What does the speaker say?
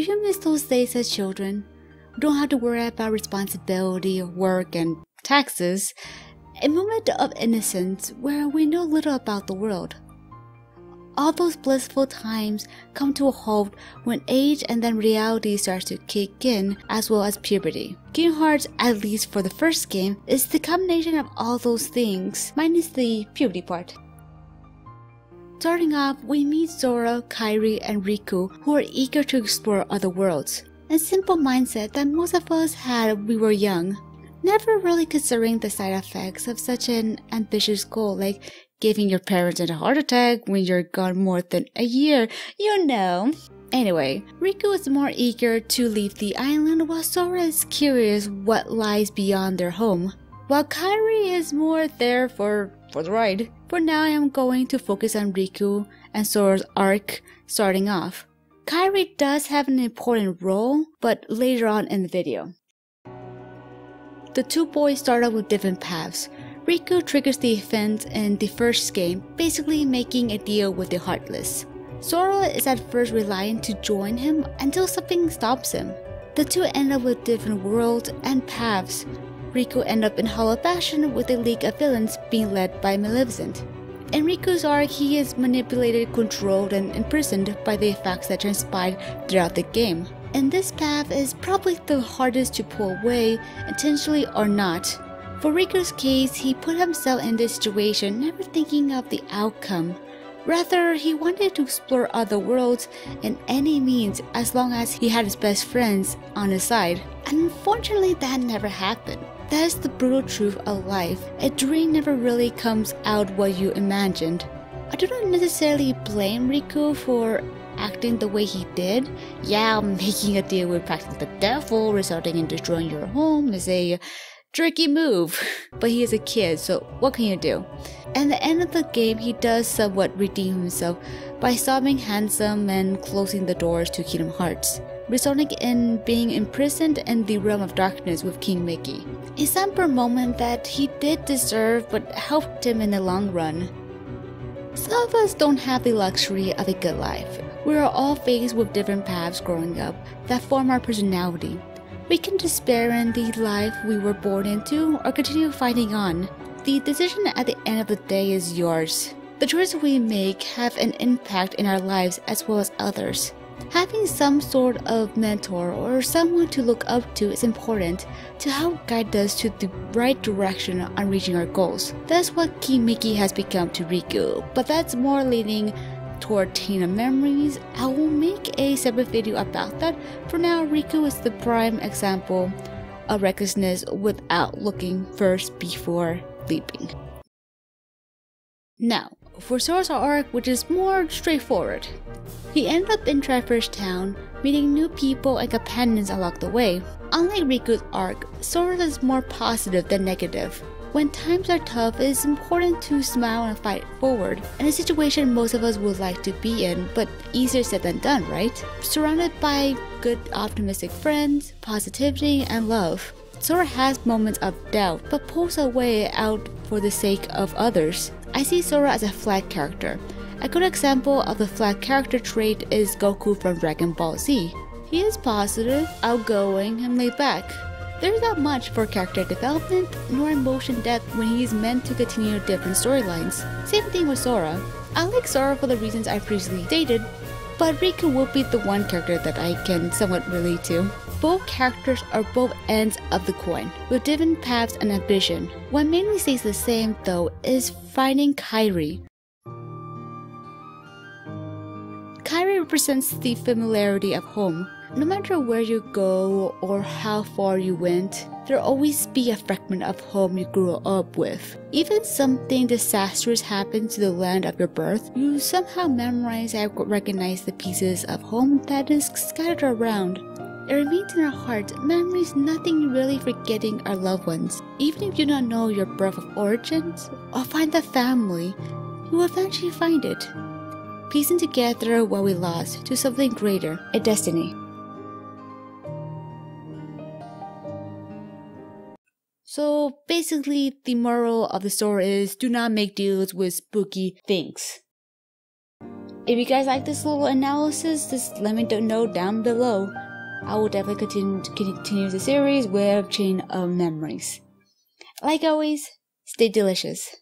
you miss those days as children? We don't have to worry about responsibility, work, and taxes. A moment of innocence where we know little about the world. All those blissful times come to a halt when age and then reality starts to kick in, as well as puberty. Kingdom Hearts, at least for the first game, is the combination of all those things, minus the puberty part. Starting off, we meet Sora, Kairi, and Riku, who are eager to explore other worlds. A simple mindset that most of us had when we were young, never really considering the side effects of such an ambitious goal like giving your parents a heart attack when you're gone more than a year, you know. Anyway, Riku is more eager to leave the island while Sora is curious what lies beyond their home, while Kairi is more there for the ride. For now, I am going to focus on Riku and Sora's arc starting off. Kairi does have an important role, but later on in the video. The two boys start out with different paths. Riku triggers the event in the first game, basically making a deal with the Heartless. Sora is at first reliant to join him until something stops him. The two end up with different worlds and paths. Riku ends up in Hollow Bastion with a league of villains being led by Maleficent. In Riku's arc, he is manipulated, controlled, and imprisoned by the effects that transpired throughout the game. And this path is probably the hardest to pull away, intentionally or not. For Riku's case, he put himself in this situation never thinking of the outcome. Rather, he wanted to explore other worlds in any means as long as he had his best friends on his side. Unfortunately, that never happened. That is the brutal truth of life. A dream never really comes out what you imagined. I do not necessarily blame Riku for acting the way he did. Yeah, making a deal with practically the devil resulting in destroying your home is a tricky move, but he is a kid, so what can you do? At the end of the game, he does somewhat redeem himself by stopping Handsome and closing the doors to Kingdom Hearts, resulting in being imprisoned in the realm of darkness with King Mickey. A somber moment that he did deserve but helped him in the long run. Some of us don't have the luxury of a good life. We are all faced with different paths growing up that form our personality. We can despair in the life we were born into or continue fighting on. The decision at the end of the day is yours. The choices we make have an impact in our lives as well as others. Having some sort of mentor or someone to look up to is important to help guide us to the right direction on reaching our goals. That's what King Mickey has become to Riku, but that's more leaning toward tender memories. I will make a separate video about that. For now, Riku is the prime example of recklessness without looking first before leaping. Now, for Sora's arc, which is more straightforward. He ended up in Traverse Town, meeting new people and companions along the way. Unlike Riku's arc, Sora is more positive than negative. When times are tough, it is important to smile and fight forward, in a situation most of us would like to be in, but easier said than done, right? Surrounded by good, optimistic friends, positivity, and love. Sora has moments of doubt, but pulls a way out for the sake of others. I see Sora as a flat character. A good example of the flat character trait is Goku from Dragon Ball Z. He is positive, outgoing, and laid back. There is not much for character development nor emotion depth when he is meant to continue different storylines. Same thing with Sora. I like Sora for the reasons I previously stated, but Riku will be the one character that I can somewhat relate to. Both characters are both ends of the coin, with different paths and ambition. What mainly stays the same though is finding Kairi. Kairi represents the familiarity of home. No matter where you go or how far you went, there'll always be a fragment of home you grew up with. Even something disastrous happens to the land of your birth, you somehow memorize and recognize the pieces of home that is scattered around. It remains in our hearts, memories nothing really forgetting our loved ones. Even if you don't know your birth of origins or find the family, you will eventually find it. Piecing together what we lost to something greater, a destiny. So basically, the moral of the story is do not make deals with spooky things. If you guys like this little analysis, just let me know down below. I will definitely continue the series with Chain of Memories. Like always, stay delicious.